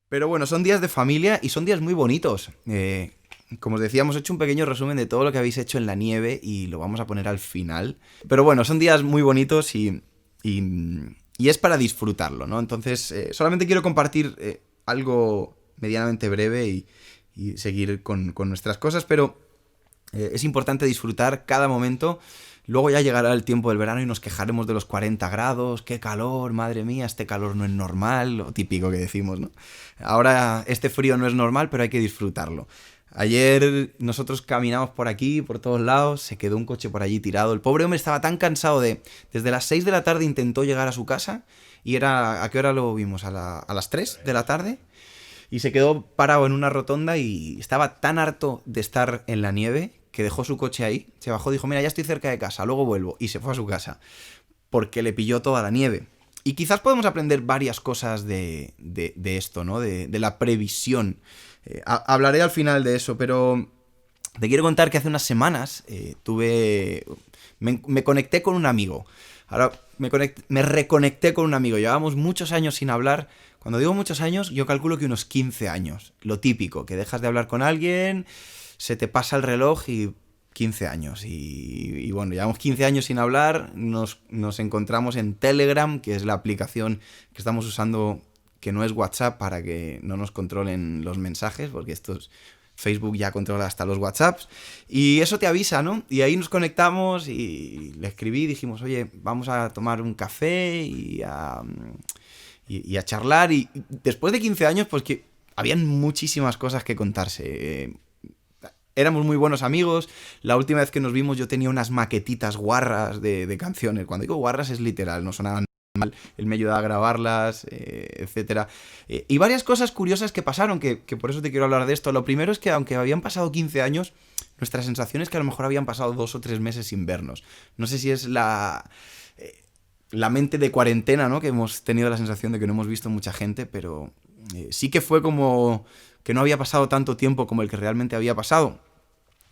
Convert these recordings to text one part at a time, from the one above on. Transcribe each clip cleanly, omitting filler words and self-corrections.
Pero bueno, son días de familia y son días muy bonitos. Como os decía, hemos hecho un pequeño resumen de todo lo que habéis hecho en la nieve y lo vamos a poner al final. Pero bueno, son días muy bonitos y, y es para disfrutarlo, ¿no? Entonces, solamente quiero compartir algo medianamente breve y seguir con nuestras cosas, pero es importante disfrutar cada momento. Luego ya llegará el tiempo del verano y nos quejaremos de los 40 grados, qué calor, madre mía, este calor no es normal, lo típico que decimos, ¿no? Ahora este frío no es normal, pero hay que disfrutarlo. Ayer nosotros caminamos por aquí, por todos lados, se quedó un coche por allí tirado. El pobre hombre estaba tan cansado de... Desde las 6 de la tarde intentó llegar a su casa y era... ¿A qué hora lo vimos? A las 3 de la tarde. Y se quedó parado en una rotonda y estaba tan harto de estar en la nieve que dejó su coche ahí, se bajó, dijo, mira, ya estoy cerca de casa, luego vuelvo, y se fue a su casa, porque le pilló toda la nieve. Y quizás podemos aprender varias cosas de esto, ¿no? De la previsión. Hablaré al final de eso, pero te quiero contar que hace unas semanas me conecté con un amigo. Ahora me reconecté con un amigo. Llevábamos muchos años sin hablar. Cuando digo muchos años, yo calculo que unos 15 años. Lo típico, que dejas de hablar con alguien, se te pasa el reloj y 15 años. Y bueno, llevamos 15 años sin hablar. Nos encontramos en Telegram, que es la aplicación que estamos usando, que no es WhatsApp, para que no nos controlen los mensajes, porque estos Facebook ya controla hasta los WhatsApps. Y eso te avisa, ¿no? Y ahí nos conectamos y le escribí, dijimos, oye, vamos a tomar un café y a charlar. Y después de 15 años, pues que habían muchísimas cosas que contarse. Éramos muy buenos amigos. La última vez que nos vimos yo tenía unas maquetitas guarras de canciones. Cuando digo guarras es literal, no sonaban mal. Él me ayudaba a grabarlas, etcétera. Y varias cosas curiosas que pasaron, que por eso te quiero hablar de esto. Lo primero es que aunque habían pasado 15 años, nuestra sensación es que a lo mejor habían pasado 2 o 3 meses sin vernos. No sé si es la mente de cuarentena, ¿no? Que hemos tenido la sensación de que no hemos visto mucha gente, pero sí que fue como que no había pasado tanto tiempo como el que realmente había pasado.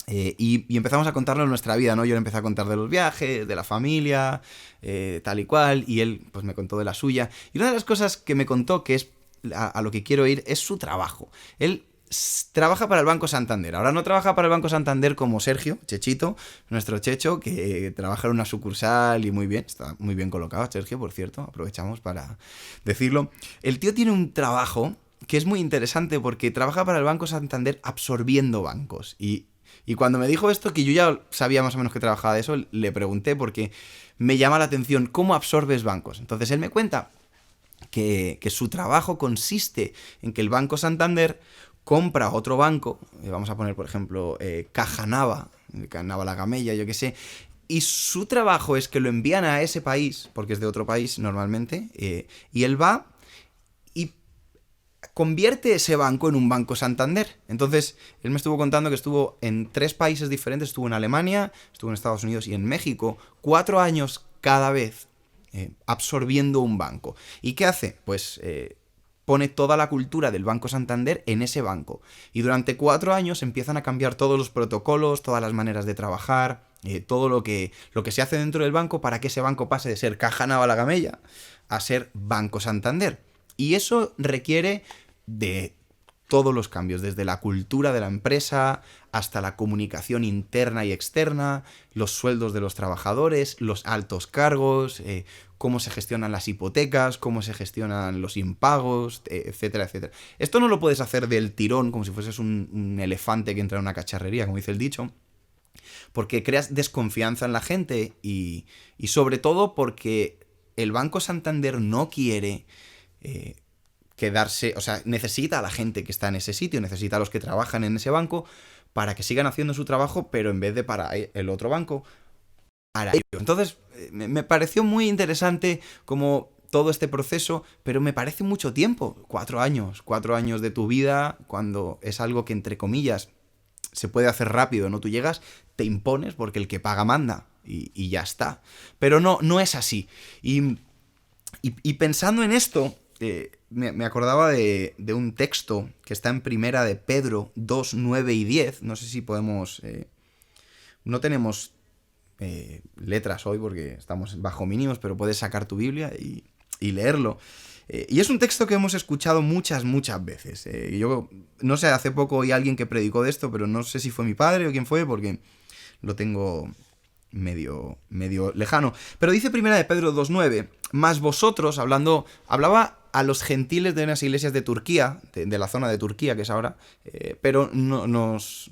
Y empezamos a contarnos nuestra vida, ¿no? Yo le empecé a contar de los viajes, de la familia, tal y cual, y él pues me contó de la suya. Y una de las cosas que me contó, que es a lo que quiero ir, es su trabajo. Él trabaja para el Banco Santander. Ahora no trabaja para el Banco Santander como Sergio, Chechito, nuestro Checho, que trabaja en una sucursal y muy bien, está muy bien colocado, Sergio, por cierto, aprovechamos para decirlo. El tío tiene un trabajo que es muy interesante porque trabaja para el Banco Santander absorbiendo bancos. Y cuando me dijo esto, que yo ya sabía más o menos que trabajaba de eso, le pregunté porque me llama la atención cómo absorbes bancos. Entonces él me cuenta que su trabajo consiste en que el Banco Santander compra otro banco, vamos a poner por ejemplo Caja Nava, Nava la Gamella, yo qué sé, y su trabajo es que lo envían a ese país, porque es de otro país normalmente, y él va y convierte ese banco en un Banco Santander. Entonces, él me estuvo contando que estuvo en 3 países diferentes, estuvo en Alemania, estuvo en Estados Unidos y en México, 4 años cada vez absorbiendo un banco. ¿Y qué hace? Pues pone toda la cultura del Banco Santander en ese banco. Y durante 4 años empiezan a cambiar todos los protocolos, todas las maneras de trabajar, todo lo que se hace dentro del banco para que ese banco pase de ser Caja Naval Gamella a ser Banco Santander. Y eso requiere de todos los cambios, desde la cultura de la empresa hasta la comunicación interna y externa, los sueldos de los trabajadores, los altos cargos, cómo se gestionan las hipotecas, cómo se gestionan los impagos, etcétera, etcétera. Esto no lo puedes hacer del tirón, como si fueses un elefante que entra en una cacharrería, como dice el dicho, porque creas desconfianza en la gente y sobre todo porque el Banco Santander no quiere quedarse, o sea, necesita a la gente que está en ese sitio, necesita a los que trabajan en ese banco para que sigan haciendo su trabajo, pero en vez de para el otro banco, para ellos. Entonces, me pareció muy interesante como todo este proceso, pero me parece mucho tiempo, 4 años, 4 años de tu vida, cuando es algo que, entre comillas, se puede hacer rápido, ¿no? Tú llegas, te impones porque el que paga manda y ya está. Pero no, no es así. Y pensando en esto, me acordaba de un texto que está en Primera de Pedro 2 9 y 10. No sé si podemos... no tenemos letras hoy porque estamos bajo mínimos, pero puedes sacar tu Biblia y leerlo. Y es un texto que hemos escuchado muchas veces. Yo no sé, hace poco oí a alguien que predicó de esto, pero no sé si fue mi padre o quién fue, porque lo tengo medio lejano. Pero dice primera de Pedro 2:9, más vosotros, hablaba a los gentiles de unas iglesias de Turquía, de la zona de Turquía que es ahora, pero no, nos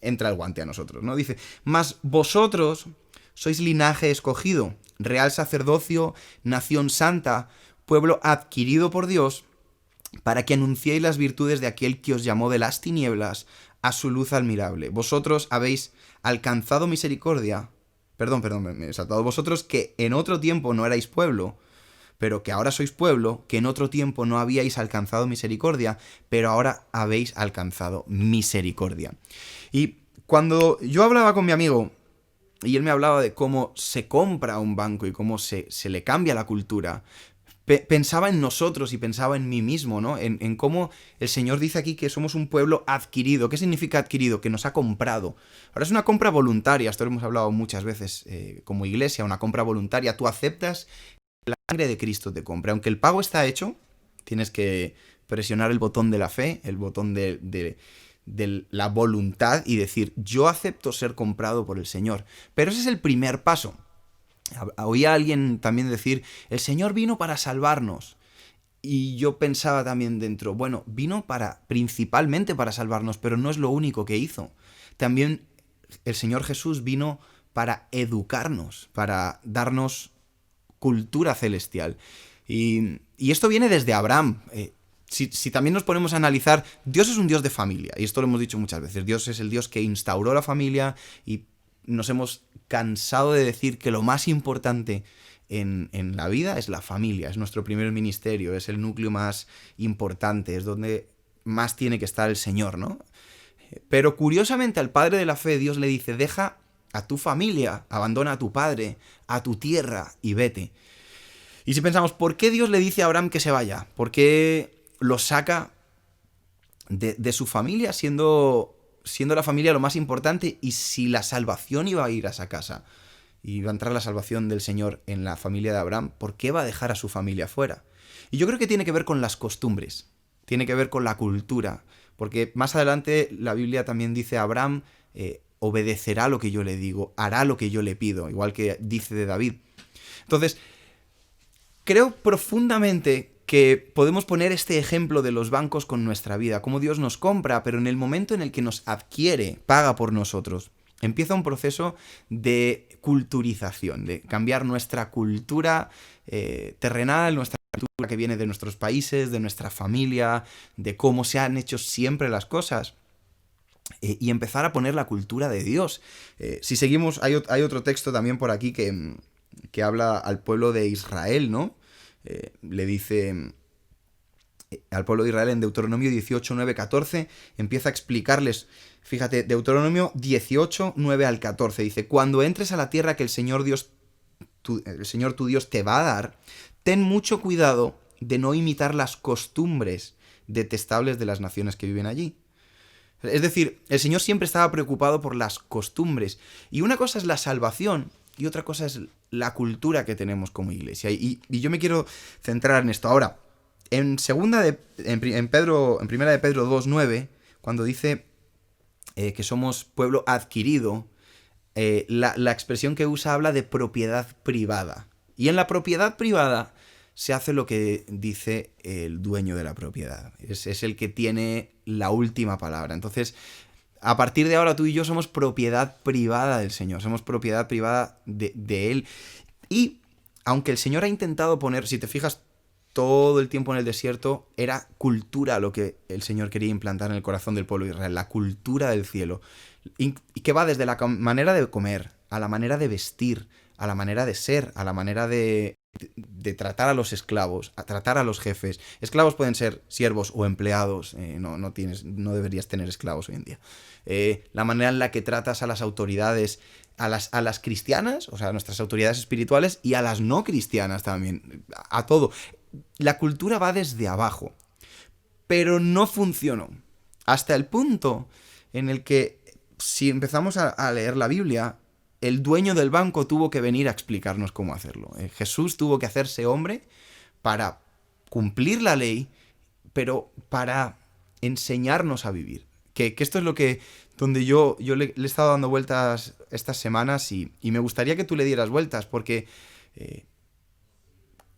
entra el guante a nosotros, ¿no? Dice, más vosotros sois linaje escogido, real sacerdocio, nación santa, pueblo adquirido por Dios, para que anunciéis las virtudes de aquel que os llamó de las tinieblas a su luz admirable. Vosotros habéis alcanzado misericordia. Perdón, me he saltado. Vosotros que en otro tiempo no erais pueblo, pero que ahora sois pueblo, que en otro tiempo no habíais alcanzado misericordia, pero ahora habéis alcanzado misericordia. Y cuando yo hablaba con mi amigo, y él me hablaba de cómo se compra un banco y cómo se le cambia la cultura, pensaba en nosotros y pensaba en mí mismo, ¿no? En cómo el Señor dice aquí que somos un pueblo adquirido. ¿Qué significa adquirido? Que nos ha comprado. Ahora es una compra voluntaria, esto lo hemos hablado muchas veces como iglesia, una compra voluntaria. Tú aceptas que la sangre de Cristo te compra. Aunque el pago está hecho, tienes que presionar el botón de la fe, el botón de la voluntad y decir, yo acepto ser comprado por el Señor. Pero ese es el primer paso. Oía a alguien también decir, el Señor vino para salvarnos. Y yo pensaba también dentro, bueno, vino principalmente para salvarnos, pero no es lo único que hizo. También el Señor Jesús vino para educarnos, para darnos cultura celestial. Y esto viene desde Abraham. Si también nos ponemos a analizar, Dios es un Dios de familia, y esto lo hemos dicho muchas veces. Dios es el Dios que instauró la familia y nos hemos cansado de decir que lo más importante en la vida es la familia, es nuestro primer ministerio, es el núcleo más importante, es donde más tiene que estar el Señor, ¿no? Pero curiosamente al padre de la fe Dios le dice, deja a tu familia, abandona a tu padre, a tu tierra y vete. Y si pensamos, ¿por qué Dios le dice a Abraham que se vaya? ¿Por qué lo saca de su familia siendo la familia lo más importante? Y si la salvación iba a ir a esa casa, y va a entrar la salvación del Señor en la familia de Abraham, ¿por qué va a dejar a su familia fuera? Y yo creo que tiene que ver con las costumbres, tiene que ver con la cultura, porque más adelante la Biblia también dice, Abraham obedecerá lo que yo le digo, hará lo que yo le pido, igual que dice de David. Entonces, creo profundamente que podemos poner este ejemplo de los bancos con nuestra vida, cómo Dios nos compra, pero en el momento en el que nos adquiere, paga por nosotros, empieza un proceso de culturización, de cambiar nuestra cultura terrenal, nuestra cultura que viene de nuestros países, de nuestra familia, de cómo se han hecho siempre las cosas, y empezar a poner la cultura de Dios. Si seguimos, hay otro texto también por aquí que habla al pueblo de Israel, ¿no? Le dice al pueblo de Israel en Deuteronomio 18, 9, 14, empieza a explicarles, fíjate, Deuteronomio 18, 9 al 14, dice, cuando entres a la tierra que el Señor tu Dios te va a dar, ten mucho cuidado de no imitar las costumbres detestables de las naciones que viven allí. Es decir, el Señor siempre estaba preocupado por las costumbres, y una cosa es la salvación, y otra cosa es la cultura que tenemos como iglesia. Y yo me quiero centrar en esto. Ahora, en primera de Pedro 2:9, cuando dice que somos pueblo adquirido, la expresión que usa habla de propiedad privada. Y en la propiedad privada se hace lo que dice el dueño de la propiedad. Es el que tiene la última palabra. Entonces, a partir de ahora tú y yo somos propiedad privada del Señor, somos propiedad privada de Él. Y aunque el Señor ha intentado poner, si te fijas, todo el tiempo en el desierto, era cultura lo que el Señor quería implantar en el corazón del pueblo de Israel, la cultura del cielo. Y que va desde la manera de comer, a la manera de vestir, a la manera de ser, a la manera de tratar a los esclavos, a tratar a los jefes. Esclavos pueden ser siervos o empleados, no deberías tener esclavos hoy en día. La manera en la que tratas a las autoridades, a las cristianas, o sea, a nuestras autoridades espirituales, y a las no cristianas también, a todo. La cultura va desde abajo, pero no funcionó. Hasta el punto en el que, si empezamos a leer la Biblia, el dueño del banco tuvo que venir a explicarnos cómo hacerlo. Jesús tuvo que hacerse hombre para cumplir la ley, pero para enseñarnos a vivir. Que esto es lo que, donde yo le he estado dando vueltas estas semanas y me gustaría que tú le dieras vueltas, porque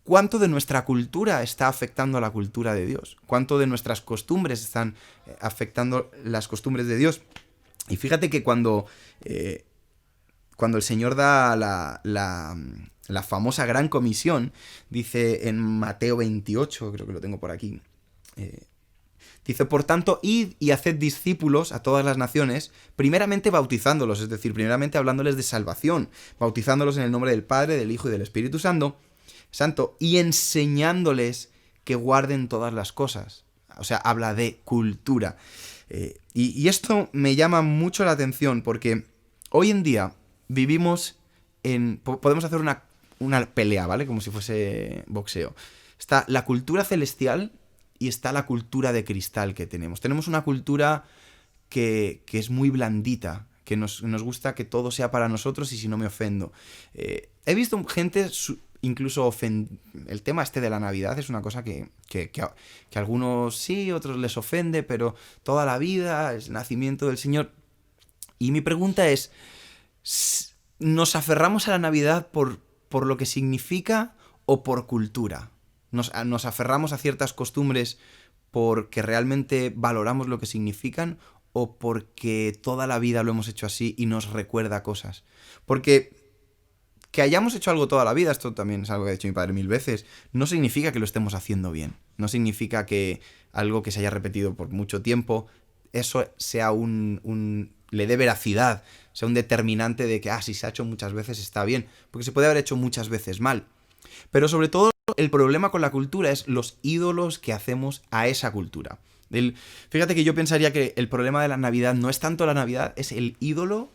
¿cuánto de nuestra cultura está afectando a la cultura de Dios? ¿Cuánto de nuestras costumbres están afectando las costumbres de Dios? Y fíjate que cuando el Señor da la famosa gran comisión, dice en Mateo 28, creo que lo tengo por aquí, dice, por tanto, id y haced discípulos a todas las naciones, primeramente bautizándolos, es decir, primeramente hablándoles de salvación, bautizándolos en el nombre del Padre, del Hijo y del Espíritu Santo, y enseñándoles que guarden todas las cosas. O sea, habla de cultura. Y esto me llama mucho la atención porque hoy en día vivimos podemos hacer una pelea, ¿vale? Como si fuese boxeo. Está la cultura celestial y está la cultura de cristal que tenemos. Tenemos una cultura que es muy blandita, que nos gusta que todo sea para nosotros y si no me ofendo. He visto gente incluso el tema este de la Navidad es una cosa que a algunos sí, otros les ofende, pero toda la vida, el nacimiento del Señor. Y mi pregunta es, ¿nos aferramos a la Navidad por lo que significa o por cultura? ¿Nos aferramos a ciertas costumbres porque realmente valoramos lo que significan o porque toda la vida lo hemos hecho así y nos recuerda cosas? Porque que hayamos hecho algo toda la vida, esto también es algo que ha dicho mi padre 1000 veces, no significa que lo estemos haciendo bien. No significa que algo que se haya repetido por mucho tiempo, eso sea le dé veracidad, sea un determinante de que, si se ha hecho muchas veces está bien, porque se puede haber hecho muchas veces mal. Pero sobre todo, el problema con la cultura es los ídolos que hacemos a esa cultura. Fíjate que yo pensaría que el problema de la Navidad no es tanto la Navidad, es el ídolo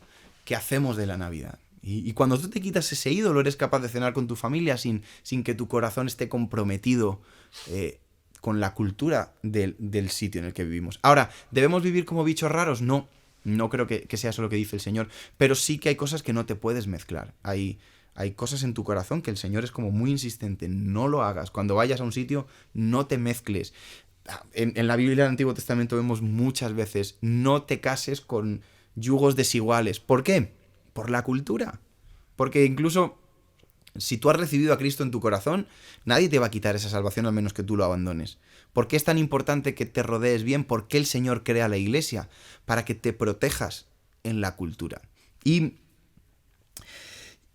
que hacemos de la Navidad. Y cuando tú te quitas ese ídolo, eres capaz de cenar con tu familia sin que tu corazón esté comprometido con la cultura del sitio en el que vivimos. Ahora, ¿debemos vivir como bichos raros? No creo que sea eso lo que dice el Señor, pero sí que hay cosas que no te puedes mezclar. Hay cosas en tu corazón que el Señor es como muy insistente, no lo hagas. Cuando vayas a un sitio, no te mezcles. En la Biblia del Antiguo Testamento vemos muchas veces, no te cases con yugos desiguales. ¿Por qué? Por la cultura. Porque incluso si tú has recibido a Cristo en tu corazón, nadie te va a quitar esa salvación al menos que tú lo abandones. ¿Por qué es tan importante que te rodees bien? ¿Por qué el Señor crea la iglesia? Para que te protejas en la cultura. Y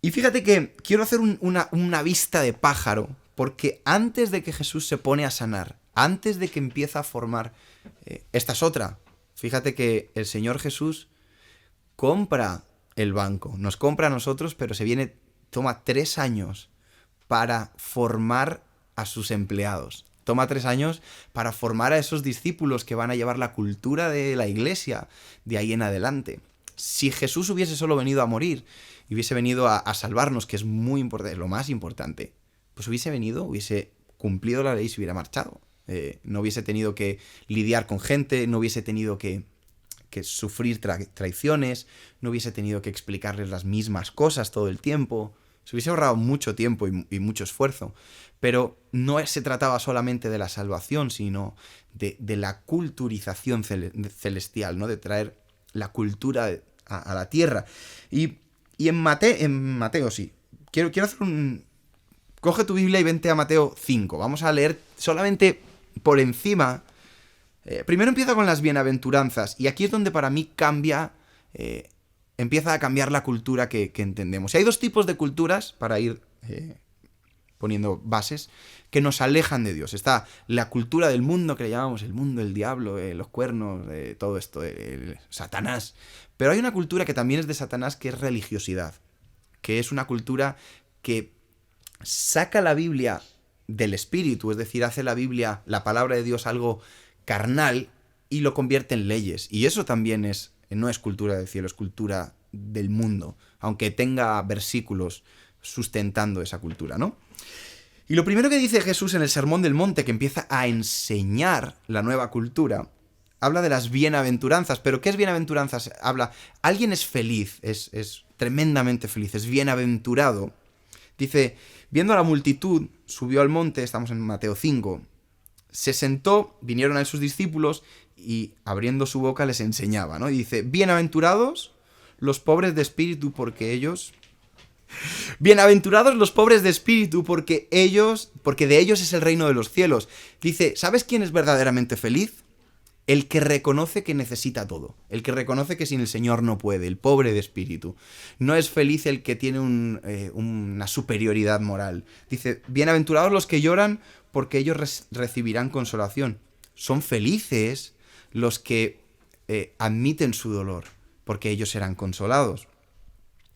fíjate que quiero hacer una vista de pájaro, porque antes de que Jesús se pone a sanar, antes de que empieza a formar, esta es otra. Fíjate que el Señor Jesús compra el banco, nos compra a nosotros, pero toma 3 años para formar a sus empleados. Toma 3 años para formar a esos discípulos que van a llevar la cultura de la iglesia de ahí en adelante. Si Jesús hubiese solo venido a morir y hubiese venido a salvarnos, que es muy importante, lo más importante, pues hubiese cumplido la ley y se hubiera marchado. No hubiese tenido que lidiar con gente, no hubiese tenido que sufrir traiciones, no hubiese tenido que explicarles las mismas cosas todo el tiempo. Se hubiese ahorrado mucho tiempo y mucho esfuerzo. Pero no se trataba solamente de la salvación, sino de la culturización celestial, ¿no? De traer la cultura a la tierra. Y en Mateo, sí. Quiero hacer Coge tu Biblia y vente a Mateo 5. Vamos a leer solamente por encima. Primero empieza con las bienaventuranzas. Y aquí es donde para mí empieza a cambiar la cultura que entendemos. Y hay 2 tipos de culturas, para ir poniendo bases, que nos alejan de Dios. Está la cultura del mundo, que le llamamos el mundo, el diablo, los cuernos, todo esto, Satanás. Pero hay una cultura que también es de Satanás, que es religiosidad. Que es una cultura que saca la Biblia del espíritu, es decir, hace la Biblia, la palabra de Dios, algo carnal y lo convierte en leyes. Y eso también no es cultura del cielo, es cultura del mundo, aunque tenga versículos sustentando esa cultura, ¿no? Y lo primero que dice Jesús en el Sermón del Monte, que empieza a enseñar la nueva cultura, habla de las bienaventuranzas. ¿Pero qué es bienaventuranzas? Alguien es feliz, es tremendamente feliz, es bienaventurado. Dice, viendo a la multitud, subió al monte, estamos en Mateo 5, se sentó, vinieron a él sus discípulos y abriendo su boca les enseñaba, ¿no? Y dice, bienaventurados los pobres de espíritu porque ellos... Bienaventurados los pobres de espíritu porque de ellos es el reino de los cielos. Dice, ¿sabes quién es verdaderamente feliz? El que reconoce que necesita todo, el que reconoce que sin el Señor no puede, el pobre de espíritu. No es feliz el que tiene una superioridad moral. Dice, bienaventurados los que lloran porque ellos recibirán consolación. Son felices los que admiten su dolor porque ellos serán consolados.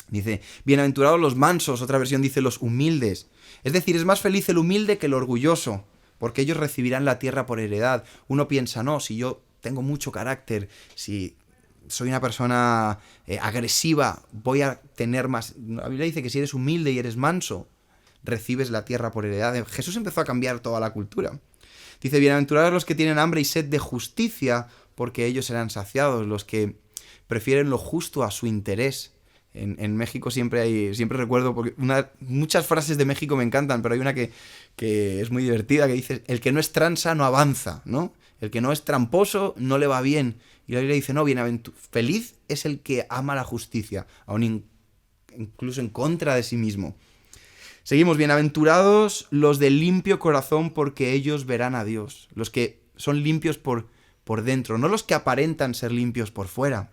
Dice, bienaventurados los mansos, otra versión dice los humildes. Es decir, es más feliz el humilde que el orgulloso, porque ellos recibirán la tierra por heredad. Uno piensa, no, si yo tengo mucho carácter, si soy una persona agresiva, voy a tener más... La Biblia dice que si eres humilde y eres manso, recibes la tierra por heredad. Jesús empezó a cambiar toda la cultura. Dice, bienaventurados los que tienen hambre y sed de justicia, porque ellos serán saciados, los que prefieren lo justo a su interés. En México siempre recuerdo, porque muchas frases de México me encantan, pero hay una que es muy divertida, que dice, el que no es tranza no avanza, ¿no? El que no es tramposo no le va bien. Y la Biblia dice, no, feliz es el que ama la justicia, aún incluso en contra de sí mismo. Seguimos, bienaventurados los de limpio corazón, porque ellos verán a Dios. Los que son limpios por dentro, no los que aparentan ser limpios por fuera.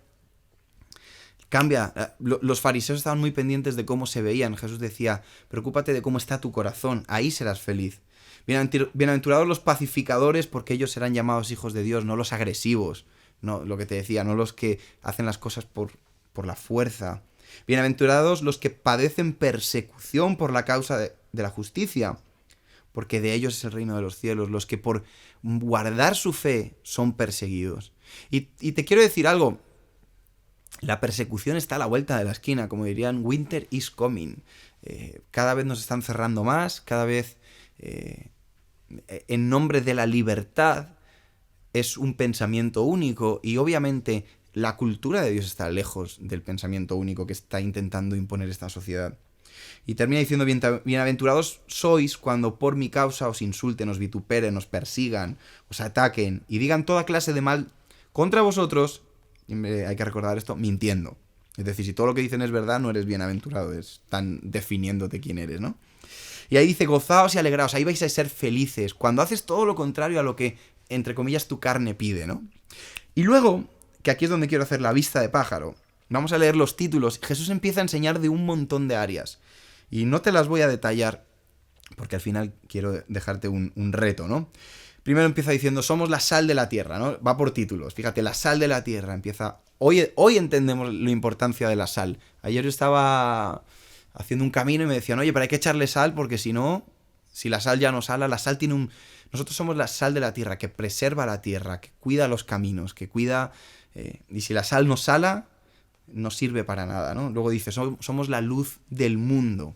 Cambia. Los fariseos estaban muy pendientes de cómo se veían. Jesús decía, preocúpate de cómo está tu corazón, ahí serás feliz. Bienaventurados los pacificadores, porque ellos serán llamados hijos de Dios, no los agresivos, no lo que te decía, no los que hacen las cosas por la fuerza. Bienaventurados los que padecen persecución por la causa de la justicia, porque de ellos es el reino de los cielos, los que por guardar su fe son perseguidos. Y te quiero decir algo. La persecución está a la vuelta de la esquina, como dirían, winter is coming. Cada vez nos están cerrando más, cada vez en nombre de la libertad es un pensamiento único y obviamente la cultura de Dios está lejos del pensamiento único que está intentando imponer esta sociedad. Y termina diciendo, bienaventurados sois cuando por mi causa os insulten, os vituperen, os persigan, os ataquen y digan toda clase de mal contra vosotros. Hay que recordar esto, mintiendo. Es decir, si todo lo que dicen es verdad, no eres bienaventurado, están definiéndote quién eres, ¿no? Y ahí dice, gozaos y alegraos, ahí vais a ser felices, cuando haces todo lo contrario a lo que, entre comillas, tu carne pide, ¿no? Y luego, que aquí es donde quiero hacer la vista de pájaro, vamos a leer los títulos. Jesús empieza a enseñar de un montón de áreas, y no te las voy a detallar, porque al final quiero dejarte un reto, ¿no? Primero empieza diciendo, somos la sal de la tierra, ¿no? Va por títulos. Fíjate, la sal de la tierra empieza... Hoy entendemos la importancia de la sal. Ayer yo estaba haciendo un camino y me decían, oye, pero hay que echarle sal porque si no, si la sal ya no sala, la sal tiene un... Nosotros somos la sal de la tierra, que preserva la tierra, que cuida los caminos, que cuida... y si la sal no sala, no sirve para nada, ¿no? Luego dice, somos la luz del mundo.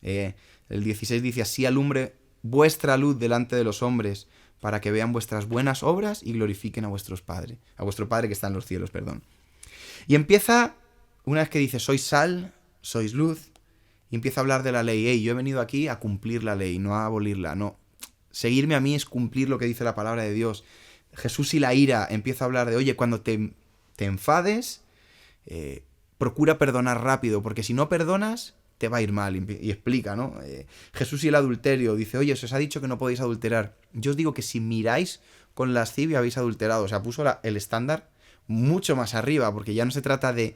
El 16 dice, así alumbre vuestra luz delante de los hombres, para que vean vuestras buenas obras y glorifiquen a vuestro Padre que está en los cielos, perdón. Y empieza, una vez que dice, sois sal, sois luz, y empieza a hablar de la ley. Hey, yo he venido aquí a cumplir la ley, no a abolirla, no. Seguirme a mí es cumplir lo que dice la palabra de Dios. Jesús y la ira, empieza a hablar de, oye, cuando te enfades, procura perdonar rápido, porque si no perdonas, te va a ir mal, y explica, ¿no? Jesús y el adulterio, dice, oye, se os ha dicho que no podéis adulterar. Yo os digo que si miráis con lascivia habéis adulterado. O sea, puso el estándar mucho más arriba, porque ya no se trata de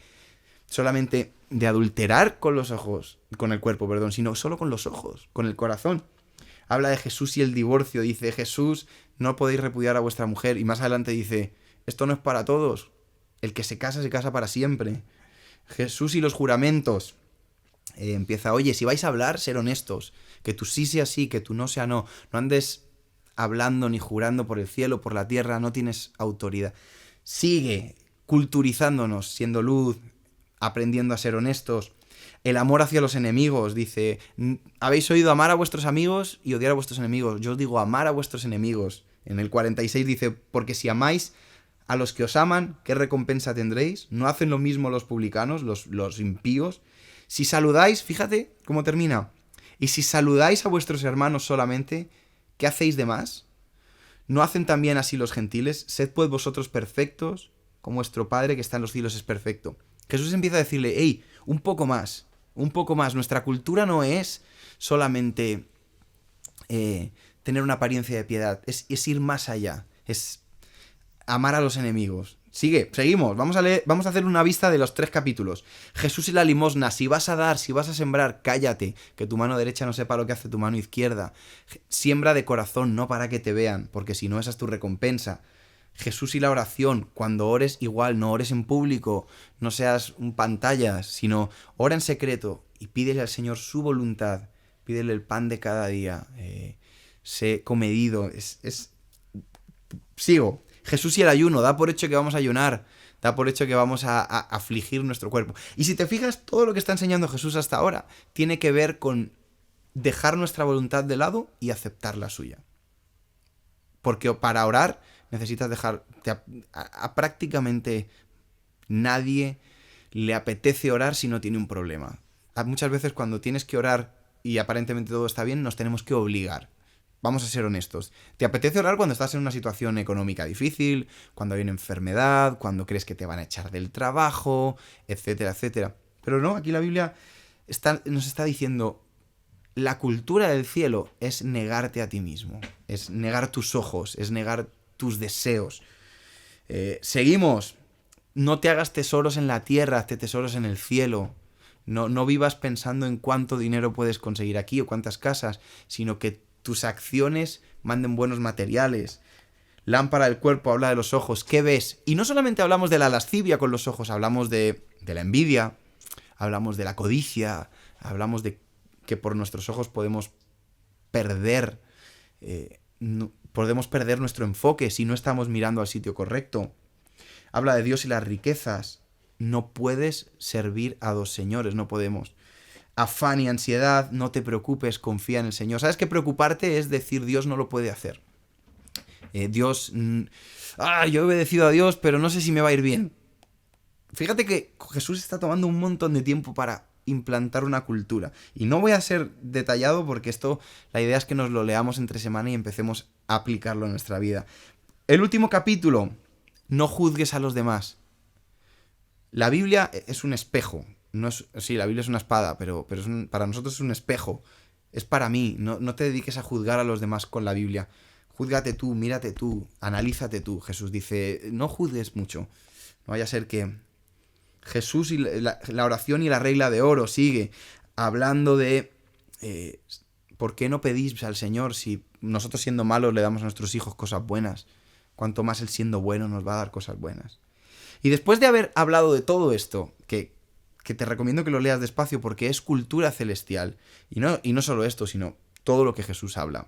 solamente de adulterar con los ojos, con el cuerpo, perdón, sino solo con los ojos, con el corazón. Habla de Jesús y el divorcio, dice, Jesús, no podéis repudiar a vuestra mujer, y más adelante dice, esto no es para todos, el que se casa para siempre. Jesús y los juramentos. Empieza, oye, si vais a hablar, ser honestos, que tu sí sea sí, que tu no sea no, no andes hablando ni jurando por el cielo, por la tierra, no tienes autoridad. Sigue culturizándonos, siendo luz, aprendiendo a ser honestos. El amor hacia los enemigos, dice, habéis oído amar a vuestros amigos y odiar a vuestros enemigos, yo os digo amar a vuestros enemigos. En el 46 dice, porque si amáis a los que os aman, ¿qué recompensa tendréis? ¿No hacen lo mismo los publicanos, los impíos? Si saludáis, fíjate cómo termina. Y si saludáis a vuestros hermanos solamente, ¿qué hacéis de más? ¿No hacen también así los gentiles? Sed pues vosotros perfectos, como vuestro Padre que está en los cielos es perfecto. Jesús empieza a decirle, hey, un poco más. Nuestra cultura no es solamente tener una apariencia de piedad, es ir más allá, es amar a los enemigos. Seguimos, vamos a hacer una vista de los 3 capítulos. Jesús y la limosna, si vas a dar, si vas a sembrar, cállate, que tu mano derecha no sepa lo que hace tu mano izquierda. Siembra de corazón, no para que te vean, porque si no esa es tu recompensa. Jesús y la oración, cuando ores igual, no ores en público, no seas un pantallas, sino ora en secreto y pídele al Señor su voluntad, pídele el pan de cada día, sé comedido, Sigo. Jesús y el ayuno, da por hecho que vamos a ayunar, da por hecho que vamos a afligir nuestro cuerpo. Y si te fijas, todo lo que está enseñando Jesús hasta ahora tiene que ver con dejar nuestra voluntad de lado y aceptar la suya. Porque para orar necesitas dejar... A prácticamente nadie le apetece orar si no tiene un problema. Muchas veces cuando tienes que orar y aparentemente todo está bien, nos tenemos que obligar. Vamos a ser honestos. ¿Te apetece orar cuando estás en una situación económica difícil, cuando hay una enfermedad, cuando crees que te van a echar del trabajo, etcétera, etcétera? Pero no, aquí la Biblia nos está diciendo, la cultura del cielo es negarte a ti mismo, es negar tus ojos, es negar tus deseos. Seguimos. No te hagas tesoros en la tierra, hazte tesoros en el cielo. No vivas pensando en cuánto dinero puedes conseguir aquí o cuántas casas, sino que tus acciones manden buenos materiales. Lámpara del cuerpo, habla de los ojos. ¿Qué ves? Y no solamente hablamos de la lascivia con los ojos, hablamos de la envidia, hablamos de la codicia, hablamos de que por nuestros ojos podemos perder nuestro enfoque si no estamos mirando al sitio correcto. Habla de Dios y las riquezas. No puedes servir a 2 señores, no podemos. Afán y ansiedad, no te preocupes, confía en el Señor. ¿Sabes que preocuparte es decir Dios no lo puede hacer? Yo he obedecido a Dios, pero no sé si me va a ir bien. Fíjate que Jesús está tomando un montón de tiempo para implantar una cultura. Y no voy a ser detallado porque la idea es que nos lo leamos entre semana y empecemos a aplicarlo en nuestra vida. El último capítulo, no juzgues a los demás. La Biblia es un espejo. Sí, la Biblia es una espada, pero para nosotros es un espejo. Es para mí. No te dediques a juzgar a los demás con la Biblia. Júzgate tú, mírate tú, analízate tú. Jesús dice, no juzgues mucho. No vaya a ser que... Jesús y la oración y la regla de oro sigue hablando de ¿por qué no pedís al Señor si nosotros siendo malos le damos a nuestros hijos cosas buenas? Cuanto más Él siendo bueno nos va a dar cosas buenas. Y después de haber hablado de todo esto, que te recomiendo que lo leas despacio porque es cultura celestial, y no solo esto, sino todo lo que Jesús habla.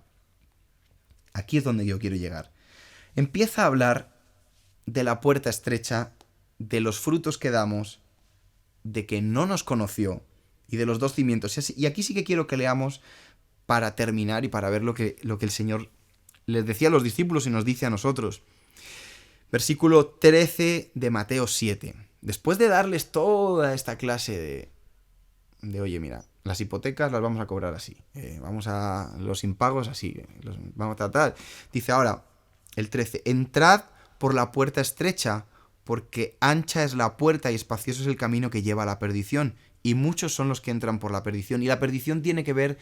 Aquí es donde yo quiero llegar. Empieza a hablar de la puerta estrecha, de los frutos que damos, de que no nos conoció, y de los 2 cimientos. Y aquí sí que quiero que leamos para terminar y para ver lo que el Señor les decía a los discípulos y nos dice a nosotros. Versículo 13 de Mateo 7. Después de darles toda esta clase de oye, mira, las hipotecas las vamos a cobrar así, vamos a los impagos así, vamos a tratar. Dice ahora, el 13, entrad por la puerta estrecha, porque ancha es la puerta y espacioso es el camino que lleva a la perdición, y muchos son los que entran por la perdición. Y la perdición tiene que ver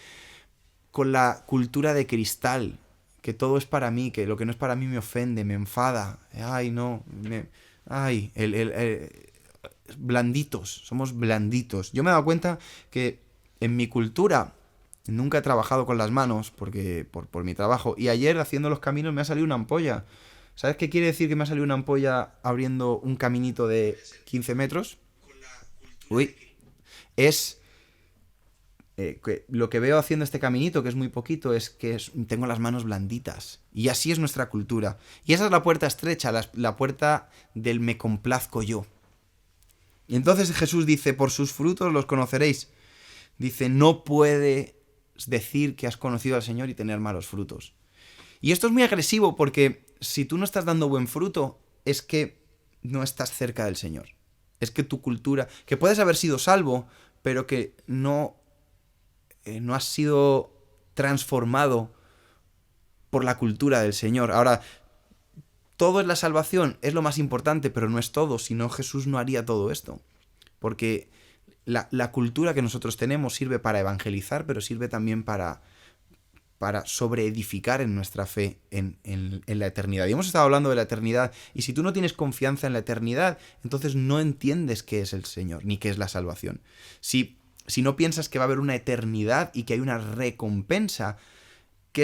con la cultura de cristal, que todo es para mí, que lo que no es para mí me ofende, me enfada. Blanditos, somos blanditos. Yo me he dado cuenta que en mi cultura nunca he trabajado con las manos porque por mi trabajo, y ayer haciendo los caminos me ha salido una ampolla. ¿Sabes qué quiere decir que me ha salido una ampolla abriendo un caminito de 15 metros? Es que lo que veo haciendo este caminito, que es muy poquito, es que tengo las manos blanditas. Y así es nuestra cultura. Y esa es la puerta estrecha, la puerta del me complazco yo. Y entonces Jesús dice, por sus frutos los conoceréis. Dice, no puedes decir que has conocido al Señor y tener malos frutos. Y esto es muy agresivo porque si tú no estás dando buen fruto, es que no estás cerca del Señor. Es que tu cultura, que puedes haber sido salvo, pero que no has sido transformado por la cultura del Señor. Ahora, todo es la salvación, es lo más importante, pero no es todo, si no Jesús no haría todo esto. Porque la cultura que nosotros tenemos sirve para evangelizar, pero sirve también para sobreedificar en nuestra fe en la eternidad. Y hemos estado hablando de la eternidad, y si tú no tienes confianza en la eternidad, entonces no entiendes qué es el Señor, ni qué es la salvación. Si no piensas que va a haber una eternidad y que hay una recompensa, que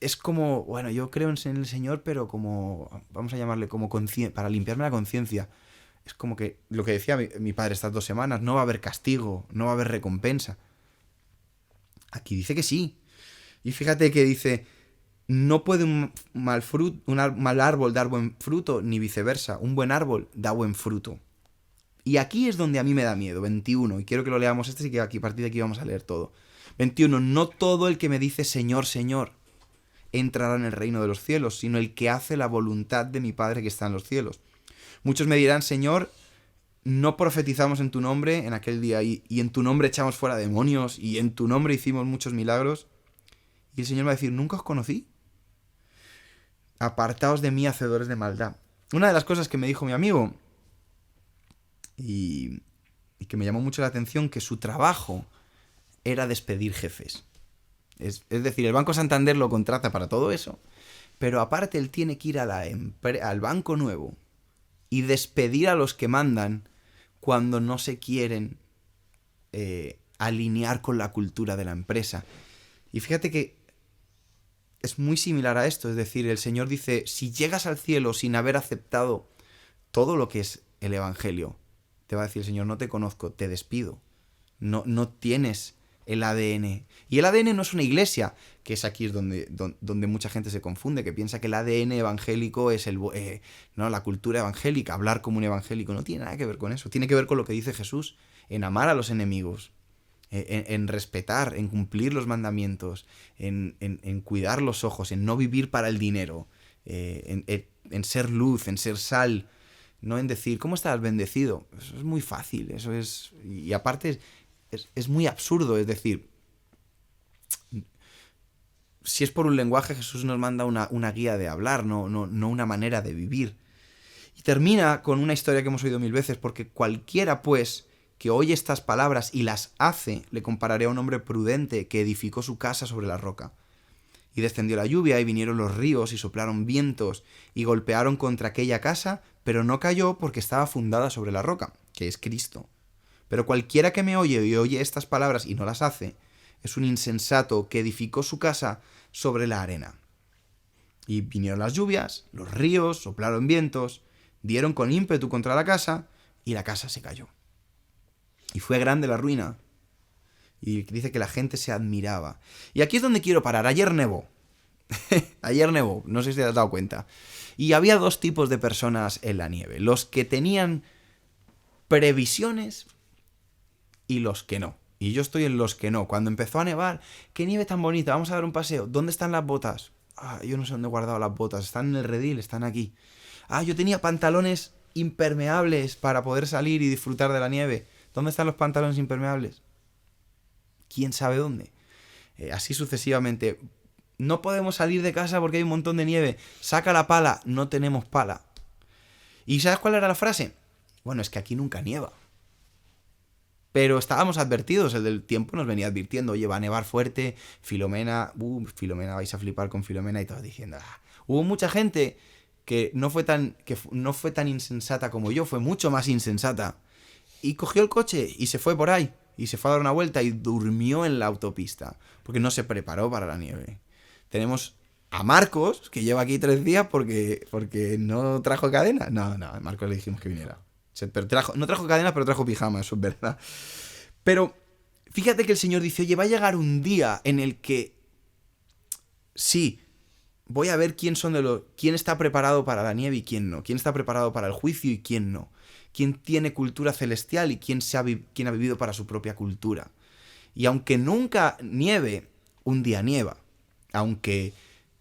es como, bueno, yo creo en el Señor, pero como, vamos a llamarle como para limpiarme la conciencia. Es como que, lo que decía mi padre estas 2 semanas, no va a haber castigo, no va a haber recompensa. Aquí dice que sí. Y fíjate que dice, no puede un mal árbol dar buen fruto, ni viceversa. Un buen árbol da buen fruto. Y aquí es donde a mí me da miedo, 21, y quiero que lo leamos y que aquí, a partir de aquí vamos a leer todo. 21, no todo el que me dice Señor, Señor, entrará en el reino de los cielos, sino el que hace la voluntad de mi Padre que está en los cielos. Muchos me dirán, Señor, no profetizamos en tu nombre en aquel día, y en tu nombre echamos fuera demonios, y en tu nombre hicimos muchos milagros. Y el Señor va a decir, ¿nunca os conocí? Apartaos de mí, hacedores de maldad. Una de las cosas que me dijo mi amigo, y que me llamó mucho la atención, que su trabajo era despedir jefes. Es decir, el Banco Santander lo contrata para todo eso, pero aparte él tiene que ir al banco nuevo y despedir a los que mandan cuando no se quieren alinear con la cultura de la empresa. Y fíjate que es muy similar a esto, es decir, el Señor dice, si llegas al cielo sin haber aceptado todo lo que es el Evangelio, te va a decir el Señor, no te conozco, te despido. No tienes el ADN. Y el ADN no es una iglesia, que es aquí donde mucha gente se confunde, que piensa que el ADN evangélico es la cultura evangélica, hablar como un evangélico. No tiene nada que ver con eso. Tiene que ver con lo que dice Jesús, en amar a los enemigos, en respetar, en cumplir los mandamientos, en cuidar los ojos, en no vivir para el dinero, en ser luz, en ser sal, no en decir, ¿cómo estás bendecido? Eso es muy fácil, eso es... Y aparte es muy absurdo, es decir, si es por un lenguaje, Jesús nos manda una guía de hablar, no una manera de vivir. Y termina con una historia que hemos oído 1000 veces, porque cualquiera, pues, que oye estas palabras y las hace, le compararé a un hombre prudente que edificó su casa sobre la roca. Y descendió la lluvia, y vinieron los ríos, y soplaron vientos, y golpearon contra aquella casa, pero no cayó porque estaba fundada sobre la roca, que es Cristo. Pero cualquiera que me oye y oye estas palabras y no las hace, es un insensato que edificó su casa sobre la arena. Y vinieron las lluvias, los ríos, soplaron vientos, dieron con ímpetu contra la casa, y la casa se cayó. Y fue grande la ruina. Y dice que la gente se admiraba. Y aquí es donde quiero parar. Ayer nevó. Ayer nevó, no sé si te has dado cuenta. Y había 2 tipos de personas en la nieve. Los que tenían previsiones y los que no. Y yo estoy en los que no. Cuando empezó a nevar, qué nieve tan bonita, vamos a dar un paseo. ¿Dónde están las botas? Yo no sé dónde he guardado las botas. Están en el redil, están aquí. Yo tenía pantalones impermeables para poder salir y disfrutar de la nieve. ¿Dónde están los pantalones impermeables? ¿Quién sabe dónde? Así sucesivamente. No podemos salir de casa porque hay un montón de nieve. Saca la pala. No tenemos pala. ¿Y sabes cuál era la frase? Bueno, es que aquí nunca nieva. Pero estábamos advertidos, el del tiempo nos venía advirtiendo, oye, va a nevar fuerte, Filomena, vais a flipar con Filomena, y todos diciendo, Hubo mucha gente que no fue tan insensata como yo, fue mucho más insensata, y cogió el coche y se fue por ahí, y se fue a dar una vuelta y durmió en la autopista, porque no se preparó para la nieve. Tenemos a Marcos, que lleva aquí 3 días porque no trajo cadena. No, a Marcos le dijimos que viniera. No trajo cadenas, pero trajo pijama, eso es verdad. Pero fíjate que el Señor dice, oye, va a llegar un día en el que sí, voy a ver quién está preparado para la nieve y quién no, quién está preparado para el juicio y quién no, quién tiene cultura celestial y quién ha vivido para su propia cultura. Y aunque nunca nieve, un día nieva. Aunque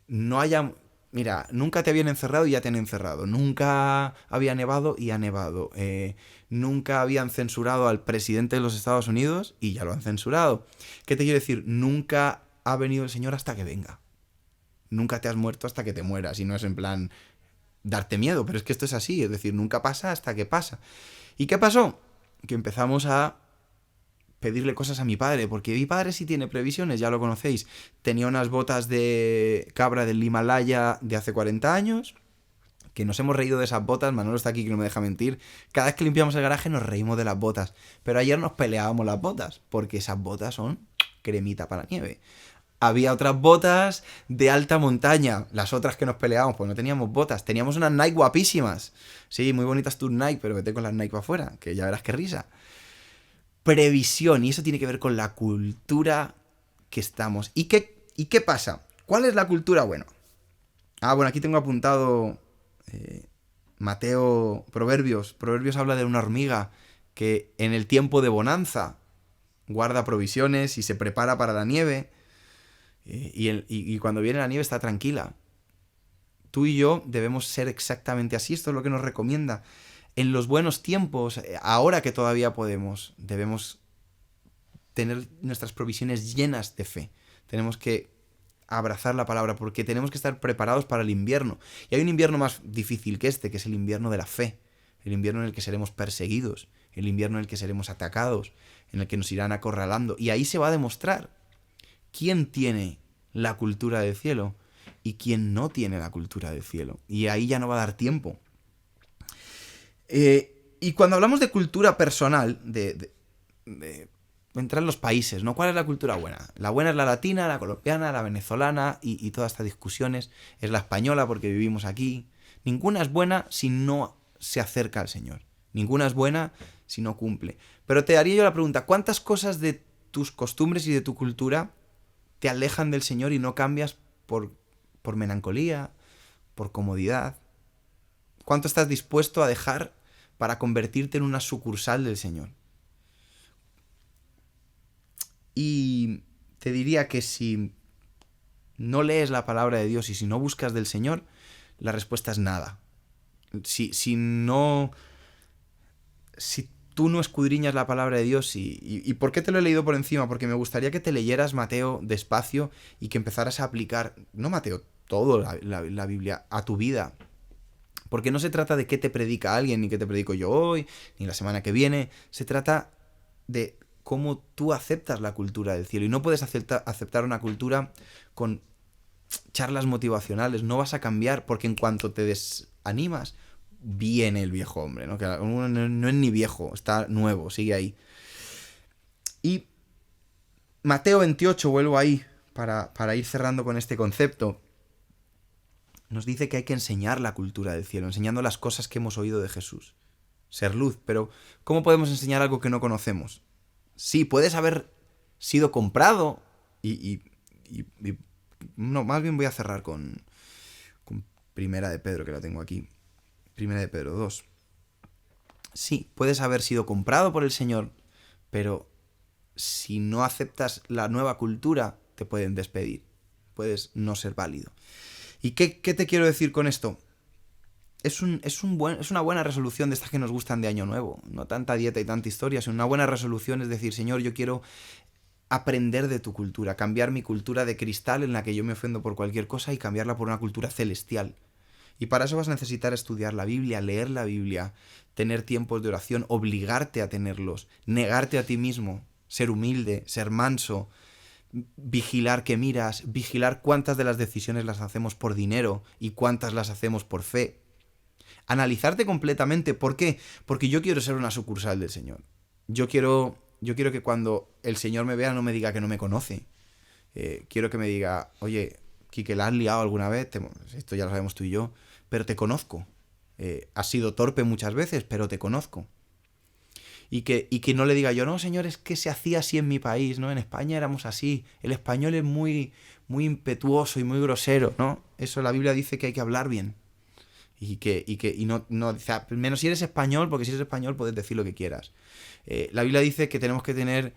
no haya... Mira, nunca te habían encerrado y ya te han encerrado. Nunca había nevado y ha nevado. Nunca habían censurado al presidente de los Estados Unidos y ya lo han censurado. ¿Qué te quiero decir? Nunca ha venido el Señor hasta que venga. nunca te has muerto hasta que te mueras. Y no es en plan darte miedo, pero es que esto es así. Es decir, nunca pasa hasta que pasa. ¿Y qué pasó? Que empezamos a pedirle cosas a mi padre, porque mi padre sí tiene previsiones, ya lo conocéis. Tenía unas botas de cabra del Himalaya de hace 40 años, que nos hemos reído de esas botas. Manolo está aquí que no me deja mentir. Cada vez que limpiamos el garaje nos reímos de las botas. Pero ayer nos peleábamos las botas, porque esas botas son cremita para la nieve. Había otras botas de alta montaña, las otras que nos peleábamos, pues no teníamos botas. Teníamos unas Nike guapísimas. Sí, muy bonitas tus Nike, pero vete con las Nike para afuera, que ya verás qué risa. Previsión, y eso tiene que ver con la cultura que estamos. ¿Y qué pasa? ¿Cuál es la cultura? Bueno, aquí tengo apuntado Mateo, Proverbios. Proverbios habla de una hormiga que en el tiempo de bonanza guarda provisiones y se prepara para la nieve. Y cuando viene la nieve está tranquila. Tú y yo debemos ser exactamente así. Esto es lo que nos recomienda. En los buenos tiempos, ahora que todavía podemos, debemos tener nuestras provisiones llenas de fe. Tenemos que abrazar la palabra porque tenemos que estar preparados para el invierno. Y hay un invierno más difícil que este, que es el invierno de la fe. El invierno en el que seremos perseguidos. El invierno en el que seremos atacados. En el que nos irán acorralando. Y ahí se va a demostrar quién tiene la cultura del cielo y quién no tiene la cultura del cielo. Y ahí ya no va a dar tiempo. Y cuando hablamos de cultura personal, de entrar en los países, ¿no? ¿Cuál es la cultura buena? La buena es la latina, la colombiana, la venezolana y todas estas discusiones. Es la española porque vivimos aquí. Ninguna es buena si no se acerca al Señor. Ninguna es buena si no cumple. Pero te haría yo la pregunta, ¿cuántas cosas de tus costumbres y de tu cultura te alejan del Señor y no cambias por melancolía, por comodidad? ¿Cuánto estás dispuesto a dejar para convertirte en una sucursal del Señor? Y te diría que si no lees la palabra de Dios y si no buscas del Señor, la respuesta es nada. Si tú no escudriñas la palabra de Dios y ¿por qué te lo he leído por encima? Porque me gustaría que te leyeras Mateo despacio y que empezaras a aplicar, no Mateo, todo la Biblia a tu vida. Porque no se trata de qué te predica alguien, ni qué te predico yo hoy, ni la semana que viene. Se trata de cómo tú aceptas la cultura del cielo. Y no puedes aceptar una cultura con charlas motivacionales. No vas a cambiar porque en cuanto te desanimas, viene el viejo hombre, ¿no? Que no es ni viejo, está nuevo, sigue ahí. Y Mateo 28, vuelvo ahí para ir cerrando con este concepto. Nos dice que hay que enseñar la cultura del cielo, enseñando las cosas que hemos oído de Jesús. Ser luz, pero ¿cómo podemos enseñar algo que no conocemos? Sí, puedes haber sido comprado no, más bien voy a cerrar con Primera de Pedro, que la tengo aquí. Primera de Pedro 2. Sí, puedes haber sido comprado por el Señor, pero si no aceptas la nueva cultura, te pueden despedir. Puedes no ser válido. ¿Y qué te quiero decir con esto? Es una buena resolución de estas que nos gustan de Año Nuevo. No tanta dieta y tanta historia, sino una buena resolución es decir, Señor, yo quiero aprender de tu cultura, cambiar mi cultura de cristal en la que yo me ofendo por cualquier cosa y cambiarla por una cultura celestial. Y para eso vas a necesitar estudiar la Biblia, leer la Biblia, tener tiempos de oración, obligarte a tenerlos, negarte a ti mismo, ser humilde, ser manso, vigilar qué miras, vigilar cuántas de las decisiones las hacemos por dinero y cuántas las hacemos por fe. Analizarte completamente. ¿Por qué? Porque yo quiero ser una sucursal del Señor. Yo quiero que cuando el Señor me vea no me diga que no me conoce. Quiero que me diga, oye, Quique, ¿la has liado alguna vez? Esto ya lo sabemos tú y yo, pero te conozco. Has sido torpe muchas veces, pero te conozco. Y que no le diga yo, no, señor, es que se hacía así en mi país, ¿no? En España éramos así. El español es muy, muy impetuoso y muy grosero, ¿no? Eso la Biblia dice que hay que hablar bien. Y no dice, menos si eres español, porque si eres español puedes decir lo que quieras. La Biblia dice que tenemos que tener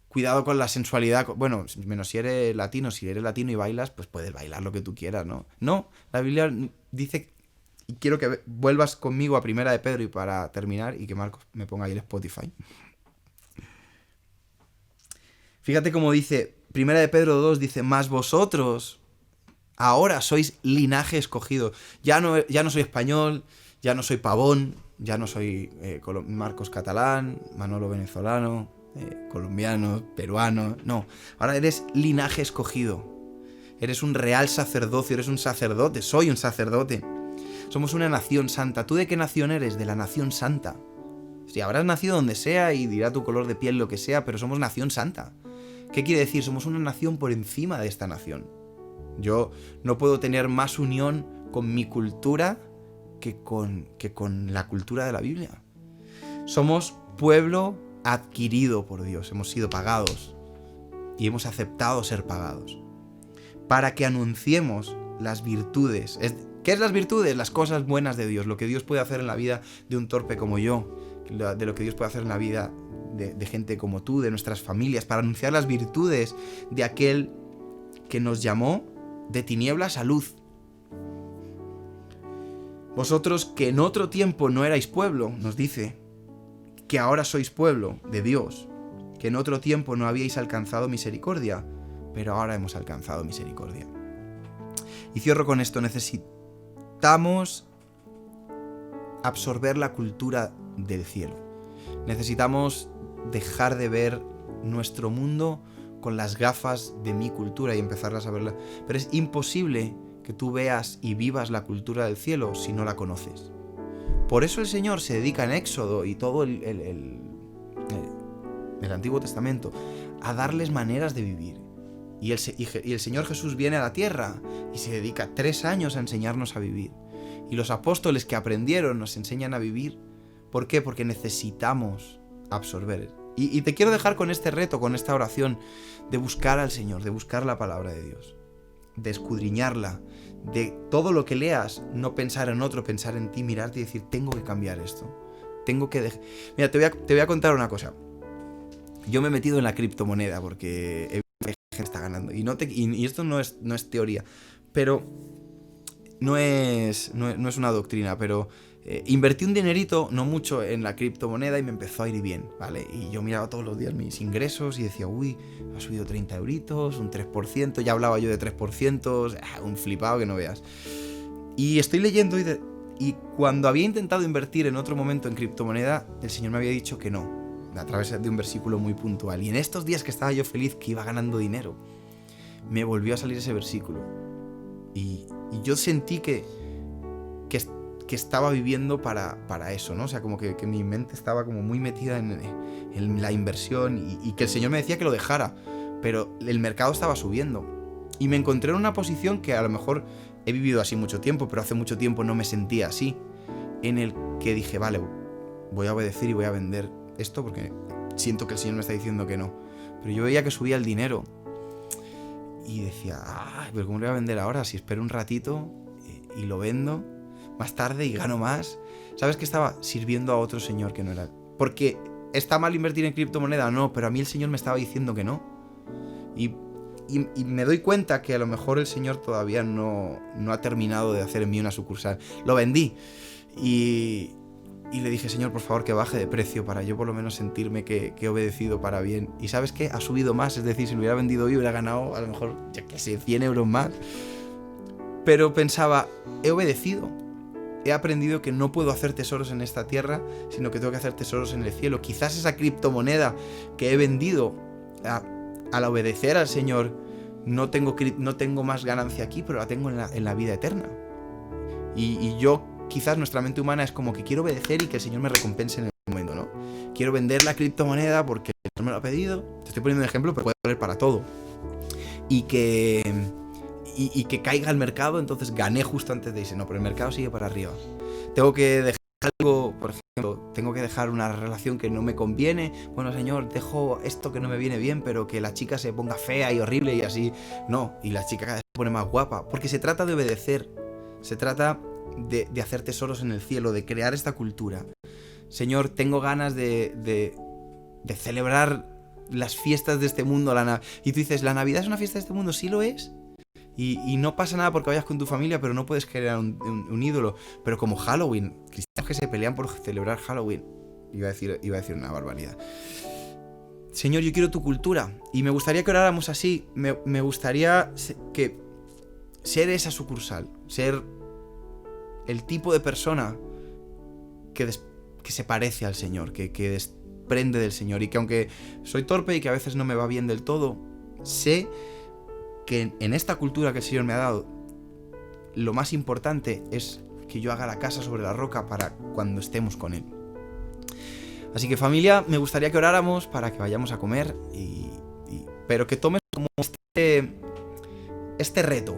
cuidado con la sensualidad. Bueno, menos si eres latino y bailas, pues puedes bailar lo que tú quieras, ¿no? No, la Biblia dice, y quiero que vuelvas conmigo a Primera de Pedro y para terminar, y que Marcos me ponga ahí el Spotify. Fíjate cómo dice, Primera de Pedro 2 dice, mas vosotros Ahora sois linaje escogido. Ya no soy español, ya no soy pavón, ya no soy Marcos catalán, Manolo venezolano, colombiano, peruano. No, ahora eres linaje escogido. Eres un real sacerdocio, eres un sacerdote, soy un sacerdote. Somos una nación santa. ¿Tú de qué nación eres? De la nación santa. Si habrás nacido donde sea y dirá tu color de piel lo que sea, pero somos nación santa. ¿Qué quiere decir? Somos una nación por encima de esta nación. Yo no puedo tener más unión con mi cultura que con la cultura de la Biblia. Somos pueblo adquirido por Dios, hemos sido pagados y hemos aceptado ser pagados para que anunciemos las virtudes. ¿Qué es las virtudes? Las cosas buenas de Dios, lo que Dios puede hacer en la vida de un torpe como yo, de lo que Dios puede hacer en la vida de gente como tú, de nuestras familias, para anunciar las virtudes de aquel que nos llamó de tinieblas a luz. Vosotros que en otro tiempo no erais pueblo, nos dice, que ahora sois pueblo de Dios, que en otro tiempo no habíais alcanzado misericordia, pero ahora hemos alcanzado misericordia. Y cierro con esto, necesitamos absorber la cultura del cielo. Necesitamos dejar de ver nuestro mundo con las gafas de mi cultura y empezarlas a verla. Pero es imposible que tú veas y vivas la cultura del cielo si no la conoces. Por eso el Señor se dedica en Éxodo y todo el Antiguo Testamento a darles maneras de vivir. Y el Señor Jesús viene a la tierra y se dedica 3 años a enseñarnos a vivir. Y los apóstoles que aprendieron nos enseñan a vivir. ¿Por qué? Porque necesitamos absorber. Y te quiero dejar con este reto, con esta oración, de buscar al Señor, de buscar la palabra de Dios, de escudriñarla, de todo lo que leas, no pensar en otro, pensar en ti, mirarte y decir, tengo que cambiar esto, tengo que dejar... Mira, te voy a contar una cosa. Yo me he metido en la criptomoneda porque he visto que gente está ganando. Y esto no es teoría, pero no es una doctrina, pero... invertí un dinerito, no mucho, en la criptomoneda y me empezó a ir bien, ¿vale? Y yo miraba todos los días mis ingresos y decía, uy, ha subido 30 euritos, un 3%, ya hablaba yo de 3%, un flipado que no veas. Y estoy leyendo y cuando había intentado invertir en otro momento en criptomoneda, el Señor me había dicho que no, a través de un versículo muy puntual. Y en estos días que estaba yo feliz, que iba ganando dinero, me volvió a salir ese versículo. Y yo sentí que estaba viviendo para eso, ¿no? O sea, como que mi mente estaba como muy metida en la inversión y que el Señor me decía que lo dejara, pero el mercado estaba subiendo. Y me encontré en una posición que a lo mejor he vivido así mucho tiempo, pero hace mucho tiempo no me sentía así, en el que dije, vale, voy a obedecer y voy a vender esto porque siento que el Señor me está diciendo que no. Pero yo veía que subía el dinero y decía, pero ¿cómo lo voy a vender ahora? Si espero un ratito y lo vendo más tarde y gano más. ¿Sabes que estaba sirviendo a otro señor que no era? Porque ¿está mal invertir en criptomoneda? No, pero a mí el Señor me estaba diciendo que no. Y me doy cuenta que a lo mejor el Señor todavía no ha terminado de hacer en mí una sucursal. Lo vendí y le dije, Señor, por favor, que baje de precio para yo por lo menos sentirme que he obedecido para bien. Y ¿sabes qué? Ha subido más, es decir, si lo hubiera vendido hoy hubiera ganado a lo mejor, ya que sé, 100 euros más. Pero pensaba, he obedecido. He aprendido que no puedo hacer tesoros en esta tierra, sino que tengo que hacer tesoros en el cielo. Quizás esa criptomoneda que he vendido al obedecer al Señor, no tengo más ganancia aquí, pero la tengo en la vida eterna. Y yo, quizás nuestra mente humana es como que quiero obedecer y que el Señor me recompense en el momento, ¿no? Quiero vender la criptomoneda porque el Señor me lo ha pedido. Te estoy poniendo un ejemplo, pero puede valer para todo. Y que caiga el mercado, entonces gané justo antes de irse. No, pero el mercado sigue para arriba. Tengo que dejar algo, por ejemplo, tengo que dejar una relación que no me conviene. Bueno, Señor, dejo esto que no me viene bien, pero que la chica se ponga fea y horrible y así. No, y la chica cada vez se pone más guapa. Porque se trata de obedecer. Se trata de hacer tesoros en el cielo, de crear esta cultura. Señor, tengo ganas de celebrar las fiestas de este mundo. Y tú dices, ¿la Navidad es una fiesta de este mundo? Sí lo es. Y no pasa nada porque vayas con tu familia, pero no puedes crear un ídolo. Pero como Halloween, cristianos que se pelean por celebrar Halloween. Iba a decir una barbaridad. Señor, yo quiero tu cultura. Y me gustaría que oráramos así. Me gustaría que ser esa sucursal, ser el tipo de persona que se parece al Señor, que desprende del Señor, y que aunque soy torpe y que a veces no me va bien del todo, sé que en esta cultura que el Señor me ha dado, lo más importante es que yo haga la casa sobre la roca para cuando estemos con Él. Así que, familia, me gustaría que oráramos para que vayamos a comer, pero que tomes como este reto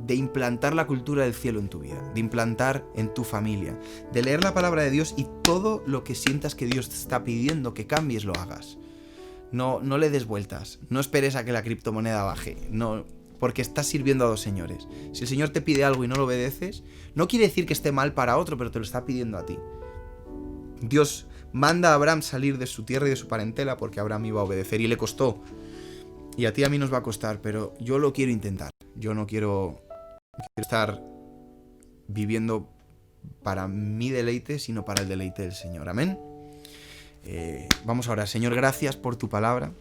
de implantar la cultura del cielo en tu vida, de implantar en tu familia, de leer la palabra de Dios, y todo lo que sientas que Dios te está pidiendo que cambies, lo hagas. No le des vueltas, no esperes a que la criptomoneda baje, no, porque estás sirviendo a dos señores. Si el Señor te pide algo y no lo obedeces, no quiere decir que esté mal para otro, pero te lo está pidiendo a ti. Dios manda a Abraham salir de su tierra y de su parentela porque Abraham iba a obedecer, y le costó. Y a ti y a mí nos va a costar, pero yo lo quiero intentar. Yo no quiero estar viviendo para mi deleite, sino para el deleite del Señor. Amén. Vamos a orar. Señor, gracias por tu palabra,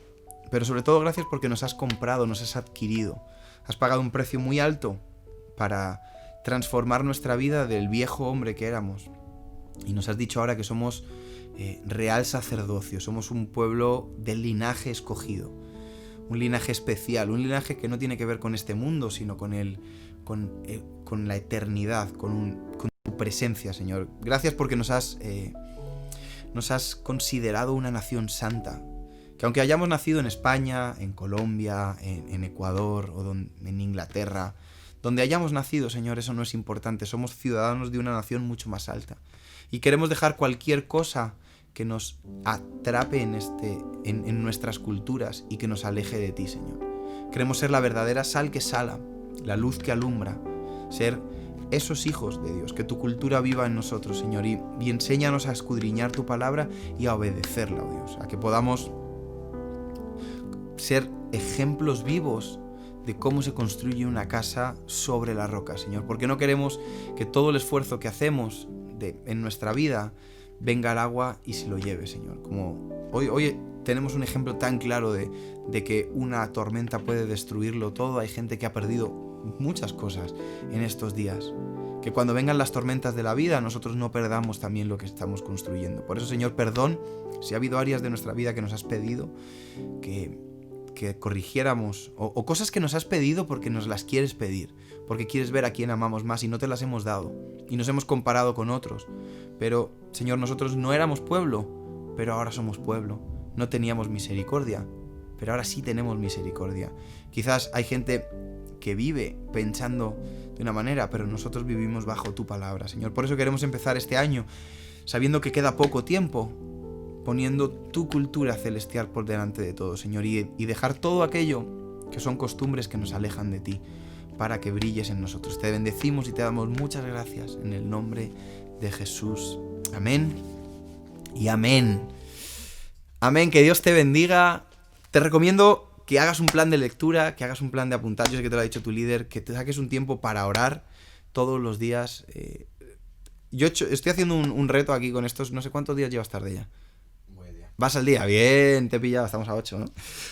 pero sobre todo gracias porque nos has comprado, nos has adquirido. Has pagado un precio muy alto para transformar nuestra vida del viejo hombre que éramos. Y nos has dicho ahora que somos real sacerdocio, somos un pueblo del linaje escogido, un linaje especial, un linaje que no tiene que ver con este mundo, sino con la eternidad, con tu presencia, Señor. Gracias porque nos has considerado una nación santa, que aunque hayamos nacido en España, en Colombia, en Ecuador o en Inglaterra, donde hayamos nacido, Señor, eso no es importante. Somos ciudadanos de una nación mucho más alta, y queremos dejar cualquier cosa que nos atrape en nuestras culturas y que nos aleje de ti, Señor. Queremos ser la verdadera sal que sala, la luz que alumbra, ser esos hijos de Dios, que tu cultura viva en nosotros, Señor, y enséñanos a escudriñar tu palabra y a obedecerla, oh Dios, a que podamos ser ejemplos vivos de cómo se construye una casa sobre la roca, Señor, porque no queremos que todo el esfuerzo que hacemos en nuestra vida venga al agua y se lo lleve, Señor. Como hoy tenemos un ejemplo tan claro de que una tormenta puede destruirlo todo. Hay gente que ha perdido muchas cosas en estos días. Que cuando vengan las tormentas de la vida, nosotros no perdamos también lo que estamos construyendo. Por eso, Señor, perdón si ha habido áreas de nuestra vida que nos has pedido que corrigiéramos, o cosas que nos has pedido porque nos las quieres pedir, porque quieres ver a quién amamos más y no te las hemos dado, y nos hemos comparado con otros. Pero, Señor, nosotros no éramos pueblo, pero ahora somos pueblo. No teníamos misericordia, pero ahora sí tenemos misericordia. Quizás hay gente que vive pensando de una manera, pero nosotros vivimos bajo tu palabra, Señor. Por eso queremos empezar este año sabiendo que queda poco tiempo, poniendo tu cultura celestial por delante de todo, Señor, y dejar todo aquello que son costumbres que nos alejan de ti, para que brilles en nosotros. Te bendecimos y te damos muchas gracias en el nombre de Jesús. Amén y amén. Amén, que Dios te bendiga. Te recomiendo que hagas un plan de lectura, que hagas un plan de apuntar. Yo sé que te lo ha dicho tu líder, que te saques un tiempo para orar todos los días. Yo estoy haciendo un reto aquí con estos, no sé cuántos días llevas tarde ya. Vas al día, bien, te he pillado, estamos a 8, ¿no?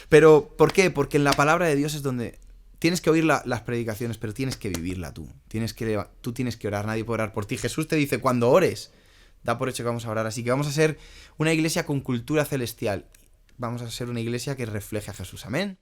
Pero, ¿por qué? Porque en la palabra de Dios es donde tienes que oír las predicaciones, pero tienes que vivirla tú. Tú tienes que orar, nadie puede orar por ti. Jesús te dice, cuando ores, da por hecho que vamos a orar. Así que vamos a ser una iglesia con cultura celestial. Vamos a ser una iglesia que refleje a Jesús. Amén.